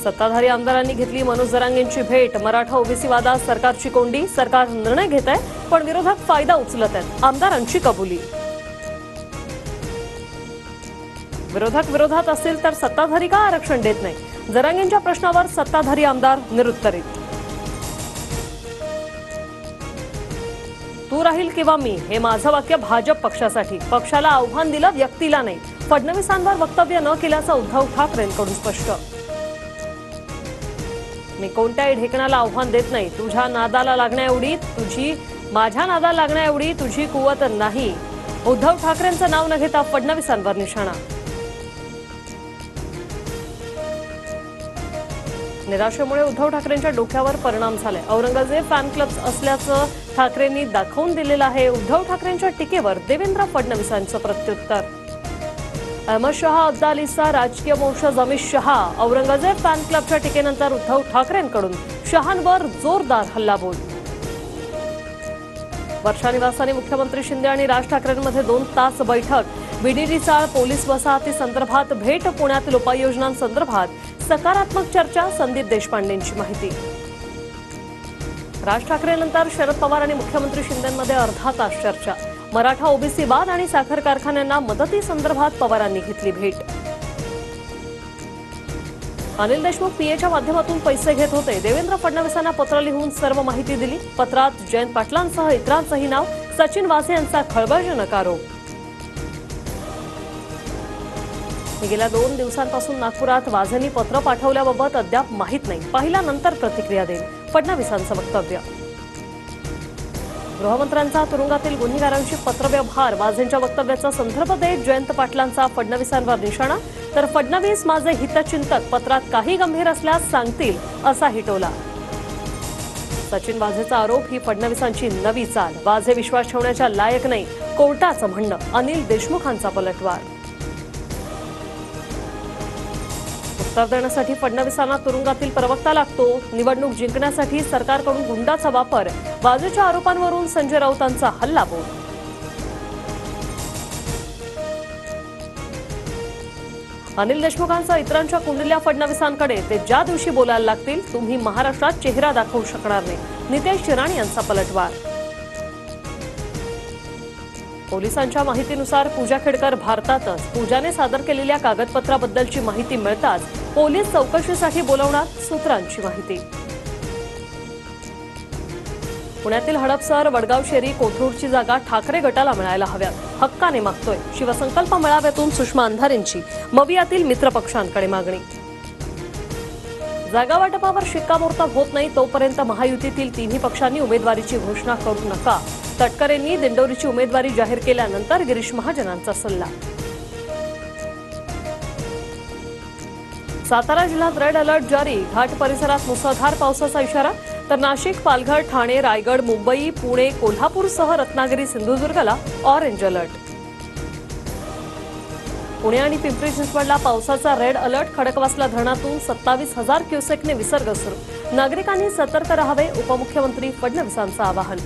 सत्ताधारी आमदारांनी घेतली मनोज जरांगेंची भेट। मराठा ओबीसी वादात सरकारची कोंडी। सरकार निर्णय घेत आहे पण विरोधक फायदा उचलत आहेत, आमदारांची कबुली। विरोधक विरोधात असतील तर सत्ताधारी का आरक्षण देत नाही? जरांगेंच्या प्रश्नावर सत्ताधारी आमदार निरुत्तरित। तू राहील किंवा मी हे माझं वाक्य भाजप पक्षासाठी, पक्षाला आव्हान दिलं, व्यक्तीला नाही। फडणवीसांवर वक्तव्य न केल्याचं उद्धव ठाकरेंकडून स्पष्ट। मी कोणत्याही ढेकणाला आव्हान देत नाही। तुझ्या नादाला लागण्याएवढी माझ्या नादाला लागण्याएवढी तुझी कुवत नाही। उद्धव ठाकरेंचं नाव न घेता फडणवीसांवर निशाणा। निराशेमुळे उद्धव ठाकरेंच्या डोक्यावर परिणाम झाले। औरंगजेब फॅन क्लब असल्याचं ठाकरेंनी दाखवून दिलेलं आहे। उद्धव ठाकरेंच्या टीकेवर देवेंद्र फडणवीसांचं प्रत्युत्तर। अहमद शहा अब्दालीचा राजकीय वंशज अमित शहा। औरंगजेब फॅन क्लबच्या टीकेनंतर उद्धव ठाकरेंकडून शहांवर जोरदार हल्लाबोल। वर्षा निवासाने मुख्यमंत्री शिंदे आणि राज ठाकरेंमध्ये 2 तास बैठक। बीडीडी चाळ पोलीस वसाहती संदर्भात भेट। पुण्यातील उपाययोजनांसंदर्भात सकारात्मक चर्चा। संदीप देशपांडेंची माहिती। राज ठाकरेंनंतर शरद पवार आणि मुख्यमंत्री शिंदेंमध्ये अर्धा तास चर्चा। मराठा ओबीसी वाद आणि साखर कारखान्यांना मदतीसंदर्भात पवारांनी घेतली भेट। अनिल देशमुख पीएच्या माध्यमातून पैसे घेत होते। देवेंद्र फडणवीसांना पत्र लिहून सर्व माहिती दिली। पत्रात जयंत पाटलांसह इतरांचंही नाव। सचिन वाझे यांचा खळबळजनक आरोप। गेल्या 2 दिवसांपासून नागपुरात वाझेंनी पत्र पाठवल्याबाबत अद्याप माहित नाही। पाहिल्यानंतर प्रतिक्रिया देईल, फडणवीसांचं वक्तव्य। गृहमंत्र्यांचा तुरुंगातील गुन्हेगारांशी पत्रव्यवहार। वाझेंच्या वक्तव्याचा संदर्भ देत जयंत पाटलांचा फडणवीसांवर निशाणा। तर फडणवीस माझे हितचिंतक, पत्रात काही गंभीर असल्यास सांगतील असाही टोला। सचिन वाझेचा आरोप ही फडणवीसांची नवी चाल। वाझे विश्वास ठेवण्याच्या लायक नाही, कोर्टाचं म्हणणं। अनिल देशमुखांचा पलटवार। उत्तर देण्यासाठी फडणवीसांना तुरुंगातील प्रवक्ता लागतो। निवडणूक जिंकण्यासाठी सरकारकडून गुंडाचा वापर। वाझेच्या आरोपांवरून संजय राऊतांचा हल्लाबोल। अनिल देशमुखांचा इतरांच्या कुंडल्या फडणवीसांकडे। ते ज्या दिवशी बोलायला लागतील तुम्ही महाराष्ट्रात चेहरा दाखवू शकणार नाही। नितेश राणे यांचा पलटवार। पोलिसांच्या माहितीनुसार पूजा खेडकर भारतातच। पूजाने सादर केलेल्या कागदपत्राबद्दलची माहिती मिळताच पोलीस चौकशीसाठी बोलवणार, सूत्रांची माहिती। पुण्यातील हडपसर, वडगाव शेरी, कोथरूडची जागा ठाकरे गटाला मिळायला हव्यात, हक्काने मागतोय। शिवसंकल्प मेळाव्यातून सुषमा अंधारेंची मवियातील मित्रपक्षांकडे मागणी। जागा वाटपावर शिक्कामोर्तब होत नाही तोपर्यंत महायुतीतील तिन्ही पक्षांनी उमेदवारीची घोषणा करू नका। तटकरेंनी दिंडोरीची उमेदवारी जाहीर केल्यानंतर गिरीश महाजनांचा सल्ला। सातारा जिल्ह्यात रेड अलर्ट जारी। घाट परिसरात मुसळधार पावसाचा इशारा। तर नाशिक, पालघर, ठाणे, रायगड, मुंबई, पुणे, कोल्हापूरसह रत्नागिरी, सिंधुदुर्गला ऑरेंज अलर्ट। पुणे आणि पिंपरी चिंचवडला पावसाचा रेड अलर्ट। खडकवासला धरणातून 27,000 क्युसेकने विसर्ग सुरू। नागरिकांनी सतर्क राहावे, उपमुख्यमंत्री फडणवीसांचं आवाहन।